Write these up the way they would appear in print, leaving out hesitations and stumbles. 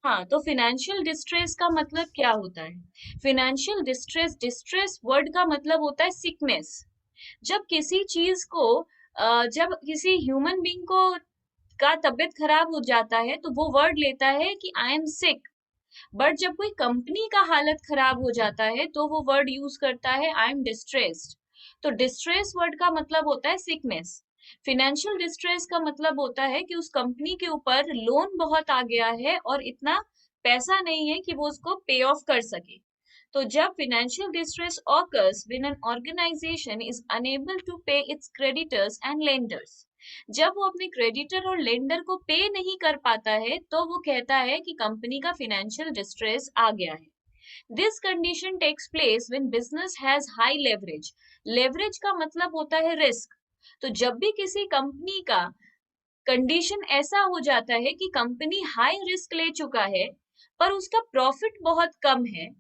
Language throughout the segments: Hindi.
हाँ, तो फिनेंशियल डिस्ट्रेस का मतलब क्या होता है? फिनेंशियल डिस्ट्रेस, डिस्ट्रेस वर्ड का मतलब होता है सिकनेस। जब किसी चीज को जब किसी ह्यूमन बीइंग को का तबीयत खराब हो जाता है तो वो वर्ड लेता है कि आई एम सिक। बट जब कोई कंपनी का हालत खराब हो जाता है तो वो वर्ड यूज करता है आई एम डिस्ट्रेस्ड। तो डिस्ट्रेस वर्ड का मतलब होता है सिकनेस। फिनेंशियल डिस्ट्रेस का मतलब होता है कि उस कंपनी के ऊपर लोन बहुत आ गया है और इतना पैसा नहीं है कि वो उसको पे ऑफ कर सके। तो जब financial distress occurs when an organization is unable to pay its creditors and lenders, जब वो अपने क्रेडिटर और लेंडर को पे नहीं कर पाता है तो वो कहता है कि कंपनी का फाइनेंशियल डिस्ट्रेस आ गया है। This condition takes place when business has high leverage. Leverage का मतलब होता है रिस्क। तो जब भी किसी कंपनी का कंडीशन ऐसा हो जाता है कि कंपनी हाई रिस्क ले चुका है पर उसका प्रॉफिट बहुत कम है,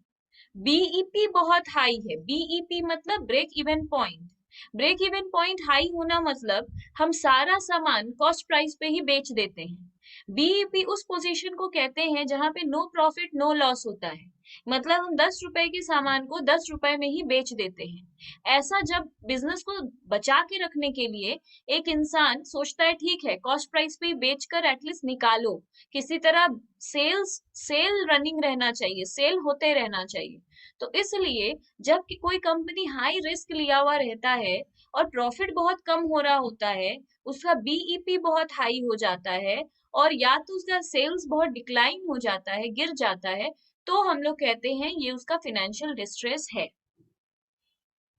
बीईपी बहुत हाई है। बीईपी मतलब break even point. Break even point high होना मतलब हम सारा सामान कॉस्ट प्राइस पे ही बेच देते हैं। बीईपी उस पोजीशन को कहते हैं जहां पे नो प्रॉफिट नो लॉस होता है। मतलब हम 10 रुपए के सामान को 10 रुपए में ही बेच देते हैं। ऐसा जब बिजनेस को बचा के रखने के लिए एक इंसान सोचता है ठीक है कॉस्ट प्राइस पे ही बेचकर एटलीस्ट निकालो, किसी तरह सेल रनिंग रहना चाहिए, सेल होते रहना चाहिए। तो इसलिए जब कोई कंपनी हाई रिस्क लिया हुआ रहता है और प्रॉफिट बहुत कम हो रहा होता है, उसका बीईपी बहुत हाई हो जाता है और या तो उसका सेल्स बहुत डिक्लाइन हो जाता है, गिर जाता है, तो हम लोग कहते हैं ये उसका फिनेंशियल डिस्ट्रेस है।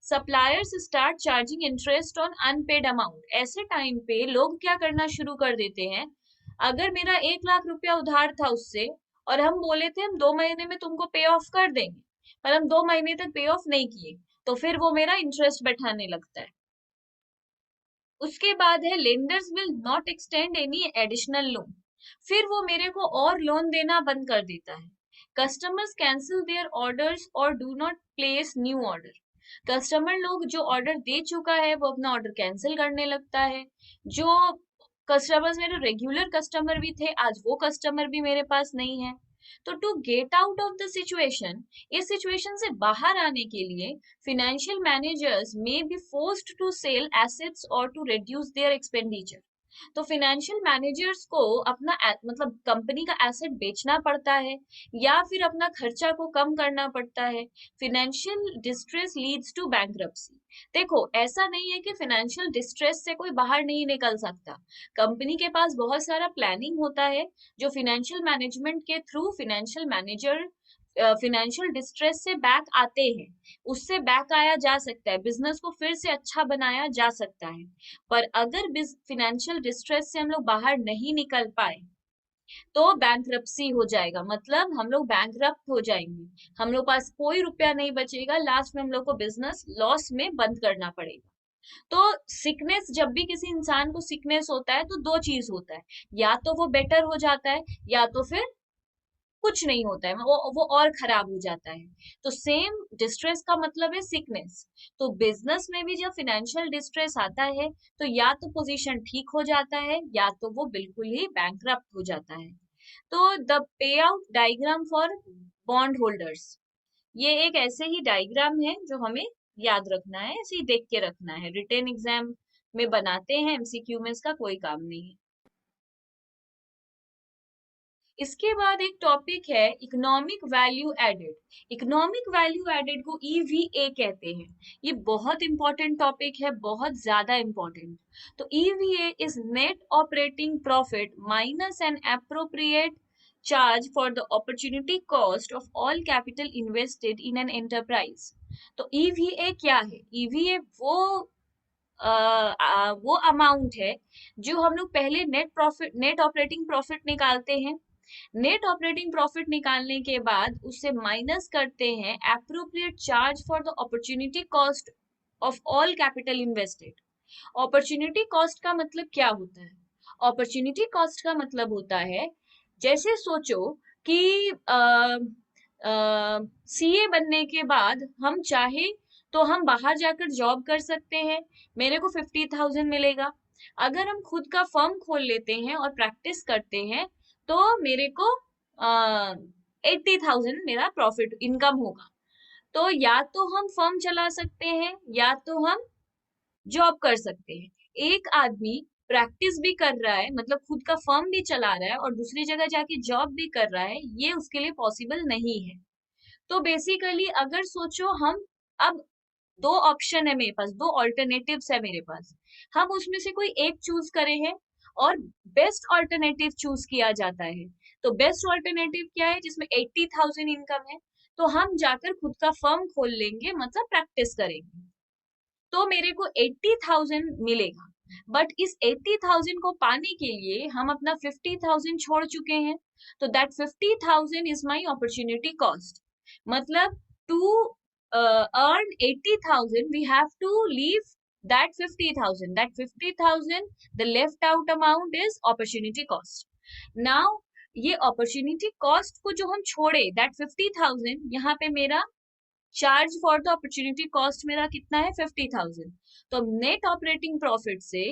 Suppliers start charging interest on unpaid amount. ऐसे टाइम पे लोग क्या करना शुरू कर देते हैं, अगर मेरा 1 लाख रुपया उधार था उससे और हम बोले थे हम 2 महीने में तुमको पे ऑफ कर देंगे, पर हम 2 महीने तक पे ऑफ नहीं किए, तो फिर वो मेरा इंटरेस्ट बैठाने लगता है। उसके बाद है lenders will not extend any additional loan. फिर वो मेरे को और लोन देना बंद कर देता है। कस्टमर्स कैंसिल देयर ऑर्डर्स और do not place new order. Customer लोग जो ऑर्डर दे चुका है वो अपना ऑर्डर कैंसिल करने लगता है। जो कस्टमर्स मेरे रेगुलर कस्टमर भी थे आज वो कस्टमर भी मेरे पास नहीं है। तो to get out of the situation, इस सिचुएशन से बाहर आने के लिए financial managers may be forced to sell assets or to reduce their expenditure। तो फाइनेंशियल मैनेजर्स को अपना मतलब कंपनी का एसेट बेचना पड़ता है या फिर अपना खर्चा को कम करना पड़ता है। Financial distress leads to bankruptcy. देखो ऐसा नहीं है कि फाइनेंशियल डिस्ट्रेस से कोई बाहर नहीं निकल सकता। कंपनी के पास बहुत सारा प्लानिंग होता है जो फाइनेंशियल मैनेजमेंट के through financial manager financial distress से बैक आते हैं। उससे बैक आया जा सकता है, बिजनेस को फिर से अच्छा बनाया जा सकता है। पर अगर फाइनेंशियल डिस्ट्रेस से हम लोग बाहर नहीं निकल पाए तो बैंकरप्सी हो जाएगा, मतलब हम लोग बैंकरप्ट हो जाएंगे, हम लोग पास कोई रुपया नहीं बचेगा, लास्ट में हम लोग को बिजनेस लॉस में बंद करना पड़ेगा। तो सिकनेस, जब भी किसी इंसान को सिकनेस होता है तो दो चीज होता है, या तो वो बेटर हो जाता है या तो फिर कुछ नहीं होता है, वो और खराब हो जाता है। तो सेम डिस्ट्रेस का मतलब है सिकनेस। तो बिजनेस में भी जब फाइनेंशियल डिस्ट्रेस आता है तो या तो पोजीशन ठीक हो जाता है या तो वो बिल्कुल ही बैंकरप्ट हो जाता है। तो the pay out diagram for bond holders, ये एक ऐसे ही डायग्राम है जो हमें याद रखना है, ऐसे ही देख के रखना है, रिटेन एग्जाम में बनाते हैं, एमसीक्यू में इसका कोई काम नहीं है। इसके बाद एक टॉपिक है economic value added. Economic value added को ईवीए कहते हैं। ये बहुत इंपॉर्टेंट टॉपिक है, बहुत ज्यादा इंपॉर्टेंट। तो EVA is net operating profit minus an appropriate charge for the opportunity cost of all capital invested in an enterprise. तो ईवीए क्या है? ईवीए वो अमाउंट है जो हम लोग पहले net profit, net operating profit निकालते हैं। नेट ऑपरेटिंग प्रॉफिट निकालने के बाद उससे माइनस करते हैं appropriate charge for the opportunity cost of all capital invested. Opportunity cost का मतलब क्या होता है? अपॉर्चुनिटी कॉस्ट का मतलब होता है, जैसे सोचो कि सीए बनने के बाद हम चाहे तो हम बाहर जाकर जॉब कर सकते हैं, मेरे को 50,000 मिलेगा। अगर हम खुद का फर्म खोल लेते हैं और प्रैक्टिस करते हैं तो मेरे को 80,000 मेरा प्रॉफिट इनकम होगा। तो या तो हम फर्म चला सकते हैं या तो हम जॉब कर सकते हैं। एक आदमी प्रैक्टिस भी कर रहा है, मतलब खुद का फर्म भी चला रहा है और दूसरी जगह जाके जॉब भी कर रहा है, ये उसके लिए पॉसिबल नहीं है। तो बेसिकली अगर सोचो हम, अब दो ऑप्शन है मेरे पास, दो ऑल्टरनेटिव्स है मेरे पास, हम उसमें से कोई एक चूज करे हैं और बेस्ट ऑल्टरनेटिव चूज किया जाता है। तो बेस्ट ऑल्टरनेटिव क्या है, जिसमें 80,000 इनकम है, तो हम जाकर खुद का फर्म खोल लेंगे, मतलब प्रैक्टिस करेंगे, तो मेरे को 80,000 मिलेगा। बट इस 80,000 को पाने के लिए हम अपना 50,000 छोड़ चुके हैं। तो that 50,000 is my opportunity cost. मतलब to earn 80,000 we have to leave that 50,000, that 50,000 the left out amount is opportunity cost. Now ये अपॉर्चुनिटी कॉस्ट को जो हम छोड़े, दैट 50,000, यहाँ पे मेरा charge for the opportunity cost मेरा कितना है, 50,000। तो नेट ऑपरेटिंग प्रॉफिट से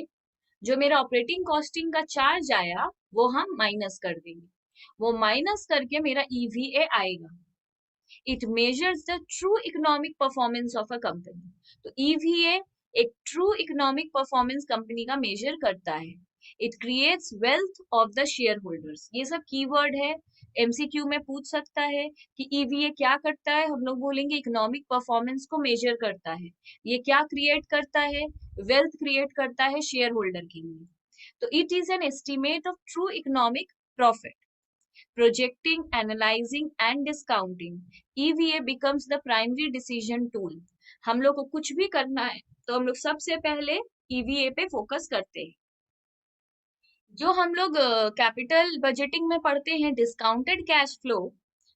जो मेरा ऑपरेटिंग कॉस्टिंग का चार्ज आया वो हम माइनस कर देंगे। वो माइनस करके मेरा ईवीए आएगा। It measures the true economic performance of a company. तो ईवीए एक ट्रू इकोनॉमिक परफॉर्मेंस कंपनी का मेजर करता है। It creates wealth of the share holders. ये सब कीवर्ड है, एमसीक्यू में पूछ सकता है कि ईवीए क्या करता है। हम लोग बोलेंगे इकोनॉमिक परफॉर्मेंस को मेजर करता है। ये क्या क्रिएट करता है, वेल्थ क्रिएट करता है शेयर होल्डर के लिए। तो it is an estimate of true economic profit. Projecting, analyzing and discounting, EVA becomes the primary decision tool. हम लोग को कुछ भी करना है तो हम लोग सबसे पहले ईवीए पे फोकस करते हैं। जो हम लोग कैपिटल बजटिंग में पढ़ते हैं डिस्काउंटेड कैश फ्लो,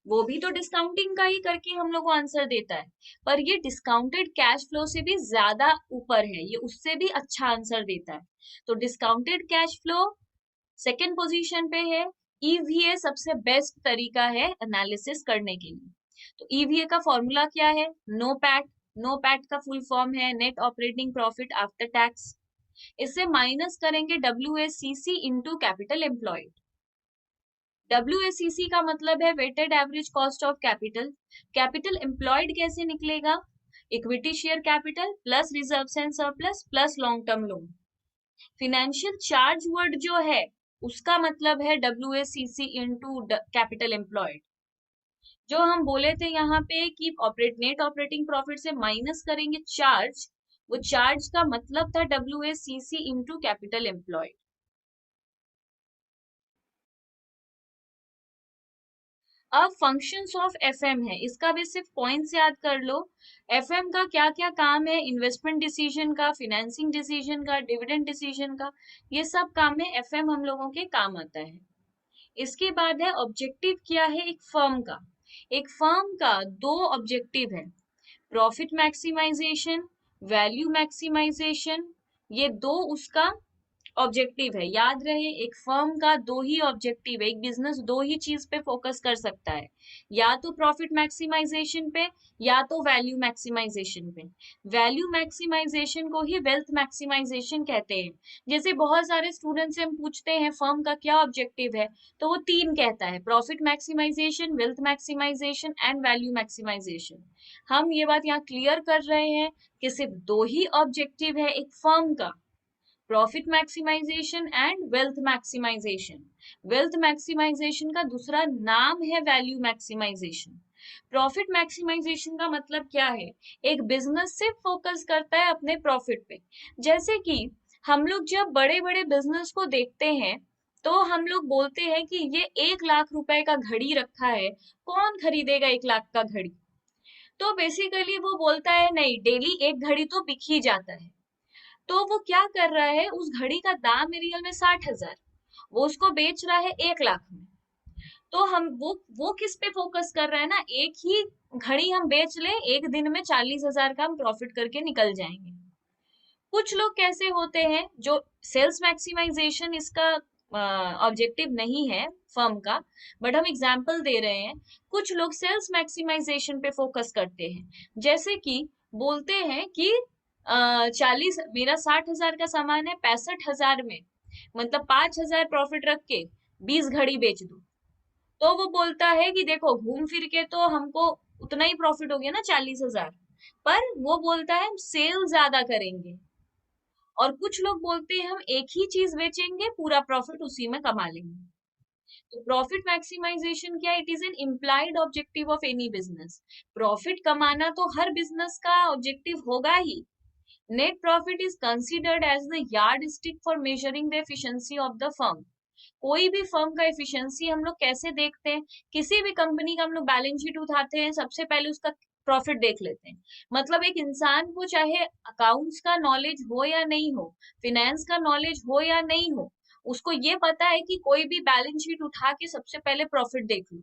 वो भी तो डिस्काउंटिंग का ही करके हम लोग को आंसर देता है, पर ये डिस्काउंटेड कैश फ्लो से भी ज्यादा ऊपर है, ये उससे भी अच्छा आंसर देता है। तो discounted cash flow second position पे है। ईवीए सबसे बेस्ट तरीका है एनालिसिस करने के लिए। तो ईवीए का फॉर्मूला क्या है, नो पैट। नो पैट का फुल फॉर्म है net operating profit after tax. इससे माइनस करेंगे WACC into capital employed. WACC का मतलब है weighted average cost of capital. Capital employed कैसे निकलेगा, equity share capital plus reserves and surplus plus long term loan. Financial charge word जो है उसका मतलब है डब्ल्यूएसीसी इंटू कैपिटल एम्प्लॉयड। जो हम बोले थे यहाँ पे कि नेट ऑपरेटिंग प्रॉफिट से माइनस करेंगे चार्ज, वो चार्ज का मतलब था डब्ल्यूएसीसी इंटू कैपिटल एम्प्लॉयड। अब फंक्शंस ऑफ एफएम है, इसका भी सिर्फ पॉइंट्स याद कर लो। एफएम का क्या क्या काम है, इन्वेस्टमेंट डिसीजन का, फिनेंसिंग डिसीजन का, डिविडेंड डिसीजन का, ये सब काम में एफएम हम लोगों के काम आता है। इसके बाद है ऑब्जेक्टिव क्या है एक फर्म का। एक फर्म का दो ऑब्जेक्टिव है, प्रॉफिट मैक्सिमाइजेशन, वैल्यू मैक्सिमाइजेशन। ये दो उसका ऑब्जेक्टिव है। याद रहे एक फर्म का दो ही ऑब्जेक्टिव है, एक बिजनेस दो ही चीज पे फोकस कर सकता है, या तो प्रॉफिट मैक्सिमाइजेशन पे या तो वैल्यू मैक्सिमाइजेशन पे। वैल्यू मैक्सिमाइजेशन को ही वेल्थ मैक्सिमाइजेशन कहते हैं। जैसे बहुत सारे स्टूडेंट से हम पूछते हैं फर्म का क्या ऑब्जेक्टिव है, तो वो तीन कहता है, profit maximisation, wealth maximisation and value maximisation. हम ये बात यहाँ क्लियर कर रहे हैं कि सिर्फ दो ही ऑब्जेक्टिव है एक फर्म का, profit maximisation and wealth maximisation. Wealth maximisation का दूसरा नाम है वैल्यू मैक्सिमाइजेशन। प्रॉफिट मैक्सिमाइजेशन का मतलब क्या है, एक बिजनेस सिर्फ फोकस करता है अपने प्रॉफिट पे। जैसे कि हम लोग जब बड़े बड़े बिजनेस को देखते हैं तो हम लोग बोलते हैं कि ये 1 लाख रुपए का घड़ी रखा है, कौन खरीदेगा 1 लाख का घड़ी। तो बेसिकली वो बोलता है नहीं, डेली एक घड़ी तो बिक ही जाता है। तो वो क्या कर रहा है, उस घड़ी का दाम है रियल में 60,000, वो उसको बेच रहा है 1 लाख में। तो हम वो किस पे फोकस कर रहा है ना, एक ही घड़ी हम बेच ले, एक दिन में 40,000 का हम प्रॉफिट करके निकल जाएंगे। कुछ लोग कैसे होते हैं जो सेल्स मैक्सिमाइजेशन इसका ऑब्जेक्टिव नहीं है फर्म का, बट हम एग्जांपल दे रहे हैं। कुछ लोग सेल्स मैक्सिमाइजेशन पे फोकस करते हैं, जैसे कि बोलते हैं कि 40, मेरा 60,000 का सामान है, 65,000 में, मतलब 5,000 प्रॉफिट रख के 20 घड़ी बेच दो। तो वो बोलता है कि देखो घूम फिर के तो हमको उतना ही प्रॉफिट हो गया ना 40,000, पर वो बोलता है हम सेल ज्यादा करेंगे। और कुछ लोग बोलते हैं हम एक ही चीज बेचेंगे, पूरा प्रॉफिट उसी में कमा लेंगे। तो प्रॉफिट मैक्सिमाइजेशन क्या, it is an implied objective of any business. Profit कमाना तो हर बिजनेस का ऑब्जेक्टिव होगा ही। Net profit is considered as the yardstick for measuring the efficiency of the firm. कोई भी फर्म का एफिशिएंसी हम लोग कैसे देखते हैं, किसी भी कंपनी का हम लोग बैलेंस शीट उठाते हैं, सबसे पहले उसका प्रॉफिट देख लेते हैं। मतलब एक इंसान को चाहे अकाउंट्स का नॉलेज हो या नहीं हो, फिनेंस का नॉलेज हो या नहीं हो, उसको ये पता है कि कोई भी बैलेंस शीट उठा के सबसे पहले प्रॉफिट देख लो।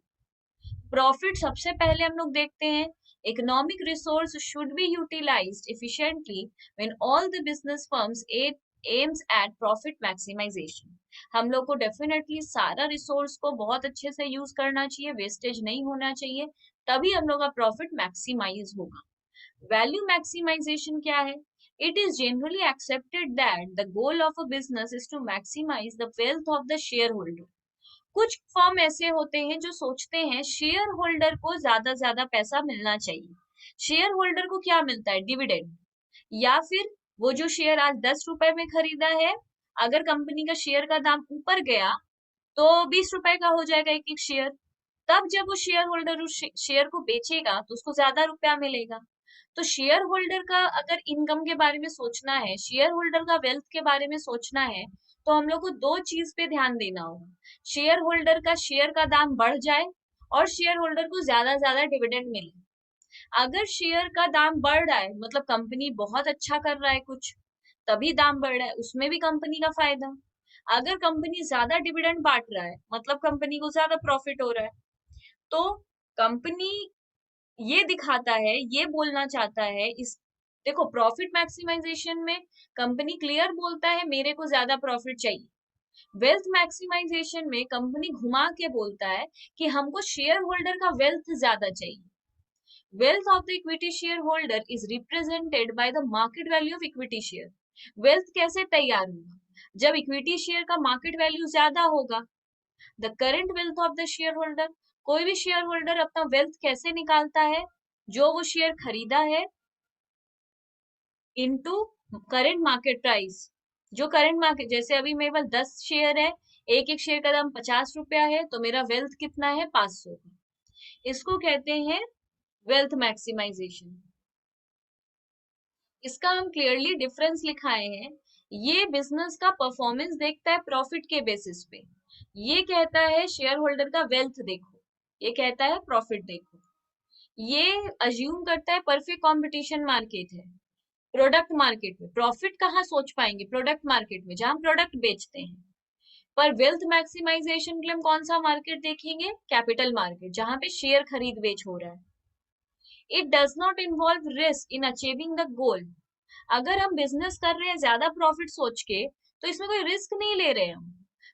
प्रॉफिट सबसे पहले हम लोग देखते हैं। Economic resource should be utilised efficiently when all the business firms aims at profit maximization। हम लोग को डेफिनेटली सारा रिसोर्स को बहुत अच्छे से यूज करना चाहिए, वेस्टेज नहीं होना चाहिए, तभी हम लोग का प्रॉफिट मैक्सिमाइज होगा। वैल्यू मैक्सिमाइजेशन क्या है? It is generally accepted that the goal of a business is to maximise the wealth of the share holder. कुछ फर्म ऐसे होते हैं जो सोचते हैं शेयर होल्डर को ज्यादा पैसा मिलना चाहिए। शेयर होल्डर को क्या मिलता है? डिविडेंड। या फिर वो जो शेयर आज 10 रुपए में खरीदा है, अगर कंपनी का शेयर का दाम ऊपर गया तो 20 रुपए का हो जाएगा एक एक शेयर। तब जब वो शेयर होल्डर उस शेयर को बेचेगा तो उसको ज्यादा रुपया मिलेगा। तो शेयर होल्डर का अगर इनकम के बारे में सोचना है, शेयर होल्डर का वेल्थ के बारे में सोचना है, तो हम लोग को दो चीज पे ध्यान देना होगा। शेयर होल्डर का शेयर का दाम बढ़ जाए और शेयर होल्डर को ज्यादा डिविडेंड मिले। अगर शेयर का दाम बढ़ रहा है मतलब कंपनी बहुत अच्छा कर रहा है कुछ, तभी दाम बढ़ रहा है, उसमें भी कंपनी का फायदा। अगर कंपनी ज्यादा डिविडेंड बांट रहा है मतलब कंपनी को ज्यादा प्रॉफिट हो रहा है। तो कंपनी ये दिखाता है, ये बोलना चाहता है इस, देखो प्रॉफिट मैक्सिमाइजेशन में कंपनी क्लियर बोलता है मेरे को ज्यादा प्रॉफिट चाहिए। वेल्थ मैक्सिमाइजेशन में कंपनी घुमा के बोलता है कि हमको शेयर होल्डर का वेल्थ ज्यादा चाहिए। Wealth of the equity share holder is represented by the market value of equity share. Wealth कैसे तैयार होगा? जब इक्विटी शेयर का मार्केट वैल्यू ज्यादा होगा। The current wealth of the share holder, कोई भी शेयर होल्डर अपना वेल्थ कैसे निकालता है? जो वो शेयर खरीदा है इनटू करेंट मार्केट प्राइस। जो करंट मार्केट, जैसे अभी मेरे पास 10 शेयर है, एक एक शेयर का दाम 50 रुपया है, तो मेरा वेल्थ कितना है? 500। इसको कहते हैं वेल्थ मैक्सिमाइजेशन। इसका हम क्लियरली डिफरेंस लिखाए हैं। ये बिजनेस का परफॉर्मेंस देखता है प्रॉफिट के बेसिस पे, ये कहता है शेयर होल्डर का वेल्थ देखो, ये कहता है प्रॉफिट देखो। ये अज्यूम करता है परफेक्ट कंपटीशन मार्केट है। प्रोडक्ट मार्केट में प्रॉफिट कहाँ सोच पाएंगे? प्रोडक्ट मार्केट में जहां प्रोडक्ट बेचते हैं। पर वेल्थ मैक्सिमाइजेशन के लिए हम कौन सा मार्केट देखेंगे? कैपिटल मार्केट, जहां पे शेयर खरीद बेच हो रहा है। It does not involve risk in achieving the goal. अगर हम बिजनेस कर रहे हैं ज्यादा प्रॉफिट सोच के, तो इसमें कोई रिस्क नहीं ले रहे हम।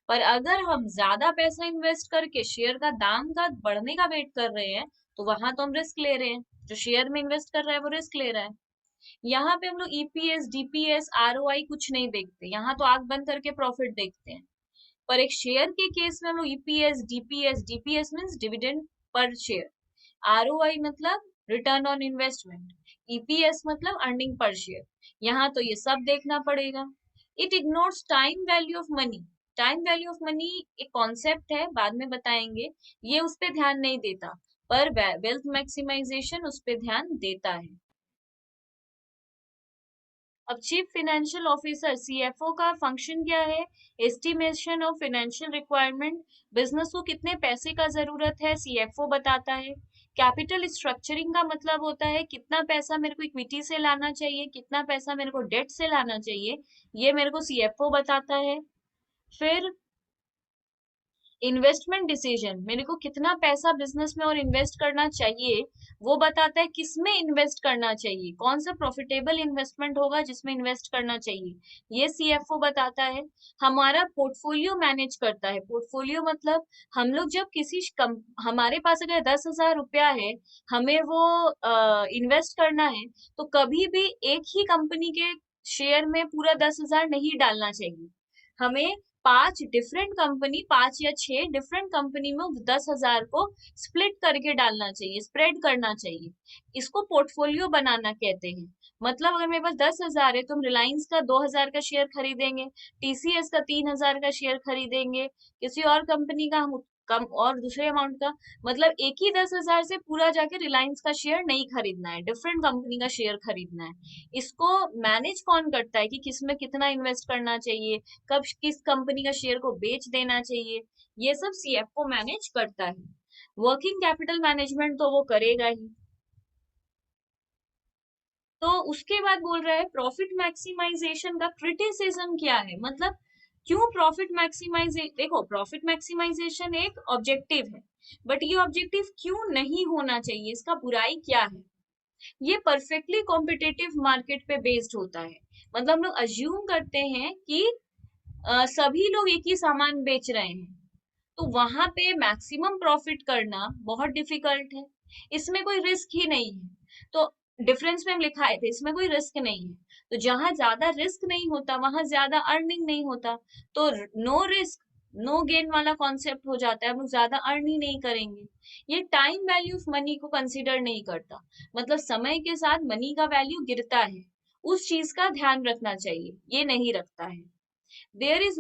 पर अगर हम ज्यादा पैसा इन्वेस्ट करके शेयर का दाम का बढ़ने का वेट कर रहे हैं, तो वहां तो हम रिस्क ले रहे हैं। जो शेयर में इन्वेस्ट कर रहा है वो रिस्क ले रहा है। यहाँ पे हम लोग ईपीएस डीपीएस आरओआई कुछ नहीं देखते, यहाँ तो आंख बंद करके प्रॉफिट देखते हैं। पर एक शेयर के केस में हम लोग EPS DPS, DPS means dividend per share, ROI मतलब रिटर्न ऑन इन्वेस्टमेंट, ईपीएस मतलब अर्निंग पर शेयर, यहाँ तो ये सब देखना पड़ेगा। It ignores time value of money. Time value of money एक कॉन्सेप्ट है, बाद में बताएंगे, ये उस पर ध्यान नहीं देता। पर वेल्थ मैक्सिमाइजेशन उस पर ध्यान देता है। अब चीफ फाइनेंशियल ऑफिसर सीएफओ का फंक्शन क्या है? Estimation of financial requirement, business को कितने पैसे का जरूरत है सीएफओ बताता है। कैपिटल स्ट्रक्चरिंग का मतलब होता है कितना पैसा मेरे को इक्विटी से लाना चाहिए, कितना पैसा मेरे को डेट से लाना चाहिए, ये मेरे को सीएफओ बताता है। फिर इन्वेस्टमेंट डिसीजन, मेरे को कितना पैसा बिजनेस में और इन्वेस्ट करना चाहिए, वो बताता है किसमें इन्वेस्ट करना चाहिए, कौन सा प्रॉफिटेबल इन्वेस्टमेंट होगा जिसमें इन्वेस्ट करना चाहिए, ये सीएफओ बताता है। हमारा पोर्टफोलियो मैनेज करता है। पोर्टफोलियो मतलब हम लोग जब हमारे पास अगर 10,000 रुपया है, हमें वो इन्वेस्ट करना है, तो कभी भी एक ही कंपनी के शेयर में पूरा 10,000 नहीं डालना चाहिए। हमें 5 डिफरेंट कंपनी, 5 या 6 डिफरेंट कंपनी में 10,000 को स्प्लिट करके डालना चाहिए, स्प्रेड करना चाहिए। इसको पोर्टफोलियो बनाना कहते हैं। मतलब अगर मेरे पास 10,000 है तो हम रिलायंस का 2,000 का शेयर खरीदेंगे, टीसीएस का 3,000 का शेयर खरीदेंगे, किसी और कंपनी का हम कम और दूसरे अमाउंट का। मतलब एक ही 10,000 से पूरा जाके रिलायंस का शेयर नहीं खरीदना है, डिफरेंट कंपनी का शेयर खरीदना है। इसको मैनेज कौन करता है कि किसमें कितना इन्वेस्ट करना चाहिए, कब किस कंपनी का शेयर को बेच देना चाहिए, ये सब सीएफओ मैनेज करता है। वर्किंग कैपिटल मैनेजमेंट तो वो करेगा ही। तो उसके बाद बोल रहा है प्रॉफिट मैक्सिमाइजेशन का क्रिटिसिज्म क्या है, मतलब क्यों प्रॉफिट मैक्सिमाइजे, देखो प्रॉफिट मैक्सिमाइजेशन एक ऑब्जेक्टिव है, बट ये ऑब्जेक्टिव क्यों नहीं होना चाहिए, इसका बुराई क्या है। ये परफेक्टली कॉम्पिटिटिव मार्केट पे बेस्ड होता है। मतलब हम लोग अज्यूम करते हैं कि सभी लोग एक ही सामान बेच रहे हैं, तो वहां पे मैक्सिमम प्रॉफिट करना बहुत डिफिकल्ट है। इसमें कोई रिस्क ही नहीं है। तो डिफरेंस में हम लिखाए थे इसमें कोई रिस्क नहीं है, तो जहां ज्यादा रिस्क नहीं होता वहां ज्यादा अर्निंग नहीं होता। तो नो रिस्क नो गेन वाला कॉन्सेप्ट हो जाता है, हम लोग ज्यादा अर्न ही नहीं करेंगे। ये टाइम वैल्यू ऑफ मनी को कंसिडर नहीं करता, मतलब समय के साथ मनी का वैल्यू गिरता है, उस चीज का ध्यान रखना चाहिए, ये नहीं रखता है। there is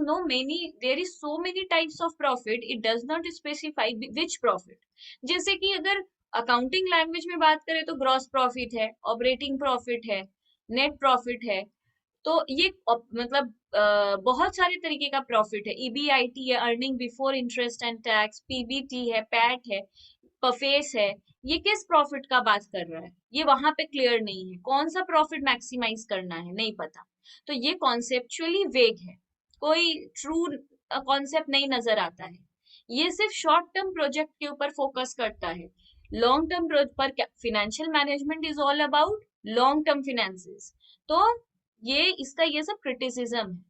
so many types of profit, it does not specify which profit। जैसे कि अगर अकाउंटिंग लैंग्वेज में बात करें तो ग्रॉस प्रॉफिट है, ऑपरेटिंग प्रॉफिट है, नेट प्रॉफिट है। तो ये मतलब बहुत सारे तरीके का प्रॉफिट है, ईबीआईटी है, earning before interest and tax, PBT है, पैट है, परफेस है। ये किस प्रॉफिट का बात कर रहा है, ये वहां पे क्लियर नहीं है, कौन सा प्रॉफिट मैक्सिमाइज करना है नहीं पता। तो ये कॉन्सेप्चुअली वेग है, कोई ट्रू कॉन्सेप्ट नहीं नजर आता है। ये सिर्फ शॉर्ट टर्म प्रोजेक्ट के ऊपर फोकस करता है। लॉन्ग टर्म पर financial management is all about long term finances. तो ये इसका ये सब क्रिटिसिज्म है।